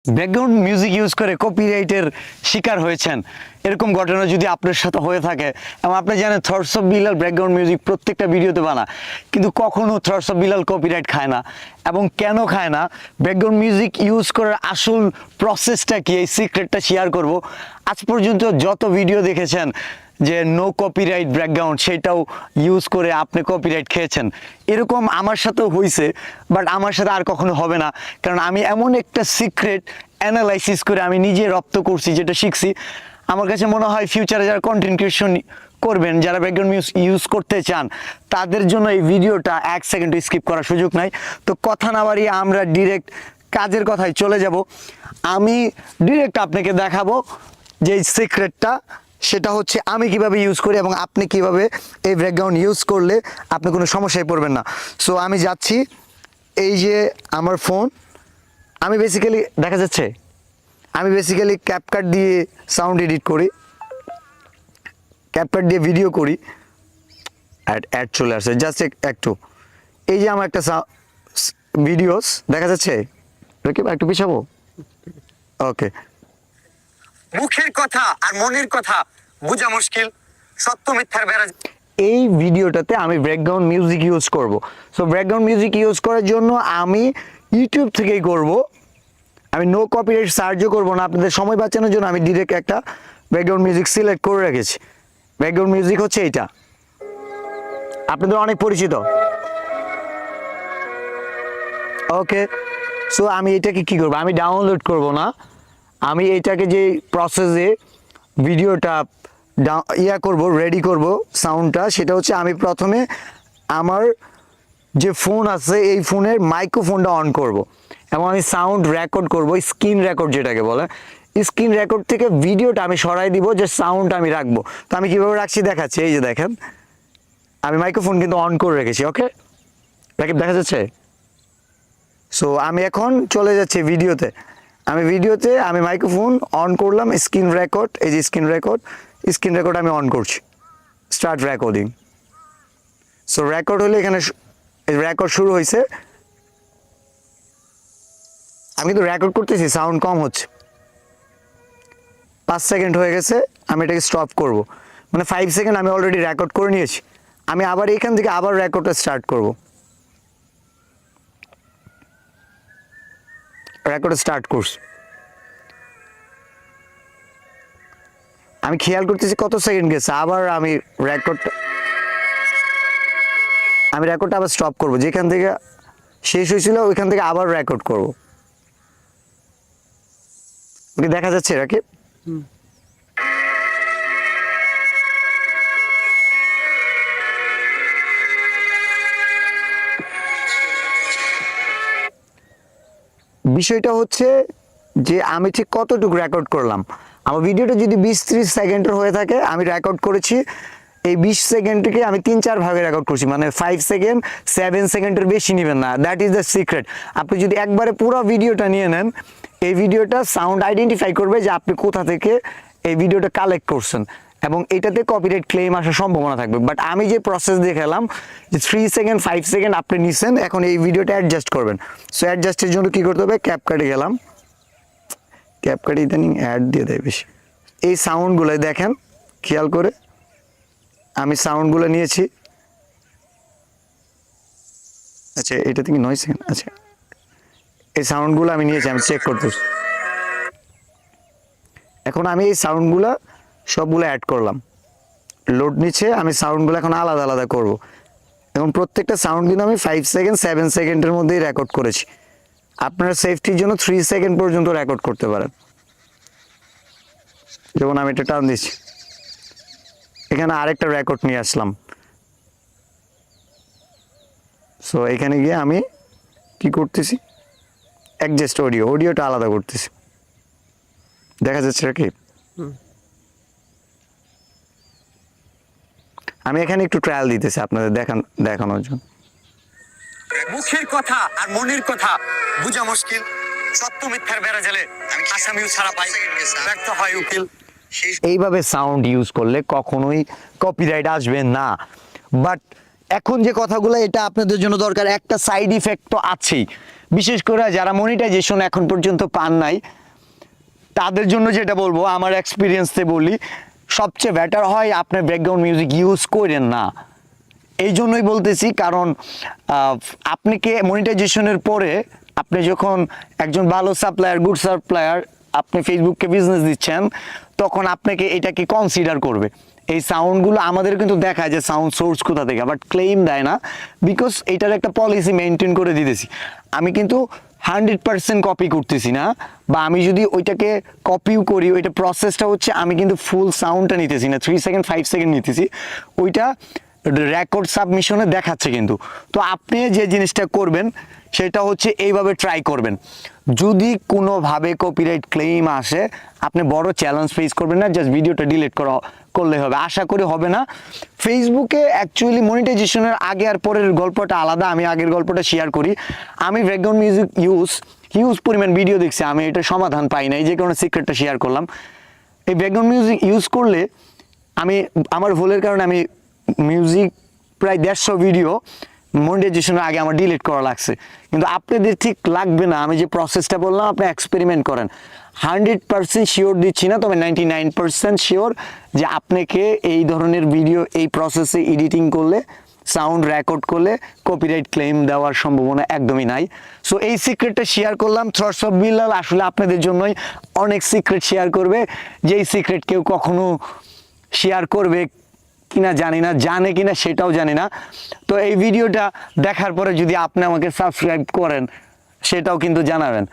Background music use করে কপিরাইটের শিকার হয়েছেন, এরকম ঘটনা যদি আপনার সাথে হয়ে থাকে, এবং আপনি জানেন thoughts of Bilal background music প্রত্যেকটা ভিডিওতে বানা, কিন্তু কখনো থটস অফ বিলাল কপিরাইট খায় না। এবং কেন খায় না, ব্যাকগ্রাউন্ড মিউজিক ইউজ করার আসল প্রসেসটা কি, এই সিক্রেটটা শেয়ার করব। আজ পর্যন্ত যত ভিডিও দেখেছেন যে নো কপিরাইট ব্যাকগ্রাউন্ড, সেটাও ইউজ করে আপনি কপিরাইট খেয়েছেন। এরকম আমার সাথেও হয়েছে, বাট আমার সাথে আর কখনো হবে না, কারণ আমি এমন একটা সিক্রেট অ্যানালাইসিস করে আমি নিজে রপ্ত করছি, যেটা শিখছি। আমার কাছে মনে হয় ফিউচারে যারা কন্টেন্ট ক্রিয়েশন করবেন, যারা ব্যাকগ্রাউন্ড ইউজ করতে চান, তাদের জন্য এই ভিডিওটা 1 সেকেন্ড স্কিপ করার সুযোগ নাই। তো কথা না বাড়িয়ে আমরা ডিরেক্ট কাজের কথায় চলে যাব। আমি ডিরেক্ট আপনাকে দেখাবো যে এই সিক্রেটটা, সেটা হচ্ছে আমি কিভাবে ইউজ করি এবং আপনি কিভাবে এই ব্যাকগ্রাউন্ড ইউজ করলে আপনি কোনো সমস্যায় পড়বেন না। সো আমি যাচ্ছি, এই যে আমার ফোন, আমি বেসিক্যালি দেখা যাচ্ছে আমি বেসিক্যালি ক্যাপকাট দিয়ে সাউন্ড এডিট করি, ক্যাপকাট দিয়ে ভিডিও করি। অ্যাড চলে আসছে জাস্ট একটু। এই যে আমার একটা ভিডিওস দেখা যাচ্ছে, একটু পিছাবো। ওকে, মুখের কথা আর মনের কথা বোঝা মুশকিল, সত্য মিথ্যার বেড়া। এই ভিডিওটাতে আমি ব্যাকগ্রাউন্ড মিউজিক ইউজ করব। সো ব্যাকগ্রাউন্ড মিউজিক ইউজ করার জন্য আমি ইউটিউব থেকেই করব, আমি নো কপিরাইট সার্চও করবো না। আপনাদের সময় বাঁচানোর জন্য আমি ডিরেক্ট একটা ব্যাকগ্রাউন্ড মিউজিক সিলেক্ট করে রেখেছি। ব্যাকগ্রাউন্ড মিউজিক হচ্ছে এইটা, আপনাদের অনেক পরিচিত। ওকে, সো আমি এটাকে কি করব, আমি ডাউনলোড করব না, আমি এটাকে যে প্রসেসে ভিডিওটা করব, রেডি করব সাউন্ডটা, সেটা হচ্ছে আমি প্রথমে আমার যে ফোন আছে এই ফোনের মাইক্রোফোনটা অন করব এবং আমি সাউন্ড রেকর্ড করব, স্ক্রিন রেকর্ড যেটাকে বলে। স্ক্রিন রেকর্ড থেকে ভিডিওটা আমি সরাই দিব, যে সাউন্ডটা আমি রাখবো। তো আমি কীভাবে রাখছি দেখাচ্ছি, এই যে দেখেন আমি মাইক্রোফোন কিন্তু অন করে রেখেছি। ওকে, দেখা যাচ্ছে। সো আমি এখন চলে যাচ্ছি ভিডিওতে, আমি মাইক্রোফোন অন করলাম, স্ক্রিন রেকর্ড, এই যে স্ক্রিন রেকর্ড আমি অন করছি, স্টার্ট রেকর্ডিং। সো রেকর্ড হলে এখানে রেকর্ড শুরু হয়েছে, আমি কিন্তু রেকর্ড করতেছি, সাউন্ড কম হচ্ছে। 5 সেকেন্ড হয়ে গেছে, আমি এটাকে স্টপ করব, মানে 5 সেকেন্ড আমি অলরেডি রেকর্ড করে নিয়েছি। আমি আবার এখান থেকে আবার রেকর্ডটা স্টার্ট করব, রেকর্ড স্টার্ট করছি। আমি খেয়াল করতেছি কত সেকেন্ড গেছে, আবার আমি রেকর্ডটা আবার স্টপ করব, যেখান থেকে শেষ হয়েছিল ওইখান থেকে আবার রেকর্ড করব। ওকে, দেখা যাচ্ছে রাকিব? বিষয়টা হচ্ছে যে আমি ঠিক কতটুকু রেকর্ড করলাম। আমার ভিডিওটা যদি 20-30 সেকেন্ডের হয়ে থাকে, আমি রেকর্ড করেছি এই 20 সেকেন্ডকে আমি 3-4 ভাগে রেকর্ড করছি, মানে 5 সেকেন্ড 7 সেকেন্ডের বেশি নেবেন না। That is the secret. আপনি যদি একবারে পুরো ভিডিওটা নিয়ে নেন, এই ভিডিওটা সাউন্ড আইডেন্টিফাই করবে যে আপনি কোথা থেকে এই ভিডিওটা কালেক্ট করছেন, এবং এটাতে কপিরাইট ক্লেম আসার সম্ভাবনা থাকবে। বাট আমি যে প্রসেস দেখালাম যে 3 সেকেন্ড 5 সেকেন্ড আপনি নিছেন, এখন এই ভিডিওটা অ্যাডজাস্ট করবেন। সো অ্যাডজাস্টের জন্য কী করতে হবে, ক্যাপকাটে গেলাম, ক্যাপকাটে ইদানিং অ্যাড দিয়ে দেয় বেশি। এই সাউন্ডগুলো দেখেন খেয়াল করে, আমি সাউন্ডগুলো নিয়েছি। আচ্ছা, এটা থেকে 9 সেকেন্ড। আচ্ছা, এই সাউন্ডগুলো আমি নিয়েছি, আমি চেক করতেছি। এখন আমি এই সাউন্ডগুলো সবগুলো অ্যাড করলাম, লোড নিচ্ছে। আমি সাউন্ডগুলো এখন আলাদা আলাদা করব। এখন প্রত্যেকটা সাউন্ড কিন্তু আমি 5 সেকেন্ড 7 সেকেন্ডের মধ্যেই রেকর্ড করেছি। আপনারা সেফটির জন্য 3 সেকেন্ড পর্যন্ত রেকর্ড করতে পারেন। যেমন আমি এটা টান দিচ্ছি, এখানে আরেকটা রেকর্ড নিয়ে আসলাম। সো এখানে গিয়ে আমি কি করতেছি, অ্যাডজাস্ট অডিওটা আলাদা করতেছি। দেখা যাচ্ছে কি, আমি এখানে একটু ট্রায়াল দিতেছি আপনাদের দেখানোর জন্য। মুখের কথা আর মনের কথা বোঝা মুশকিল, সত্য মিথ্যার বেড়া জালে আসামিও ছাড়া পাই, ব্যর্থ হয় উকিল। এইভাবে সাউন্ড ইউজ করলে কখনোই কপিরাইট আসবে না। বাট এখন যে কথাগুলো, এটা আপনাদের জন্য দরকার, একটা সাইড ইফেক্ট তো আছেই। বিশেষ করে যারা মনিটাইজেশন এখন পর্যন্ত পান নাই তাদের জন্য যেটা বলবো, আমার এক্সপিরিয়েন্সে বলি, সবচেয়ে বেটার হয় আপনার ব্যাকগ্রাউন্ড মিউজিক ইউজ করেন না। এই জন্যই বলতেছি, কারণ আপনাকে মনিটাইজেশনের পরে আপনি যখন একজন ভালো সাপ্লায়ার, গুড সাপ্লায়ার, আপনি ফেসবুককে বিজনেস দিচ্ছেন, তখন আপনাকে এটাকে কনসিডার করবে। এই সাউন্ডগুলো আমাদের কিন্তু দেখায় যে সাউন্ড সোর্স কোথা থেকে, বাট ক্লেম দেয় না, বিকজ এটার একটা পলিসি মেনটেন করে দিতেছি। আমি কিন্তু 100% কপি করতেছি না, বা আমি যদি ওইটাকে কপিও করি, ওইটা প্রসেসটা হচ্ছে আমি কিন্তু ফুল সাউন্ডটা নিতেছি না, 3 সেকেন্ড 5 সেকেন্ড নিতেছি, ওইটা রেকর্ড সাবমিশনে দেখাচ্ছে কিন্তু। তো আপনি যে জিনিসটা করবেন সেটা হচ্ছে এইভাবে ট্রাই করবেন। যদি কোনোভাবে কপিরাইট ক্লেম আসে, আপনি বড় চ্যালেঞ্জ ফেস করবেন না, জাস্ট ভিডিওটা ডিলিট করলে হবে। আশা করি হবে না। ফেসবুকে অ্যাকচুয়ালি মনিটাইজেশনের আগে আর পরের গল্পটা আলাদা, আমি আগের গল্পটা শেয়ার করি। আমি ব্যাকগ্রাউন্ড মিউজিক হিউজ পরিমাণ ভিডিও দেখছি, আমি এটা সমাধান পাই নাই, যে কারণে সিক্রেটটা শেয়ার করলাম। এই ব্যাকগ্রাউন্ড মিউজিক ইউজ করলে আমার ভুলের কারণে আমি মিউজিক প্রায় 150 ভিডিও মনিটাইজেশনের আগে আমার ডিলিট করা লাগছে। কিন্তু আপনাদের ঠিক লাগবে না, আমি যে প্রসেসটা বললাম, আপনি এক্সপেরিমেন্ট করেন। 100% শিওর দিচ্ছি না, তবে 99% শিওর যে আপনাকে এই ধরনের ভিডিও এই প্রসেসে এডিটিং করলে, সাউন্ড রেকর্ড করলে কপিরাইট ক্লেম দেওয়ার সম্ভাবনা একদমই নাই। সো এই সিক্রেটটা শেয়ার করলাম। থটস অফ বিল্লাল আসলে আপনাদের জন্যই অনেক সিক্রেট শেয়ার করবে, যেই সিক্রেট কেউ কখনো শেয়ার করবে কিনা জানি না, জানে কিনা সেটাও জানি না। তো এই ভিডিওটা দেখার পরে যদি আপনি আমাকে সাবস্ক্রাইব করেন, সেটাও কিন্তু জানাবেন।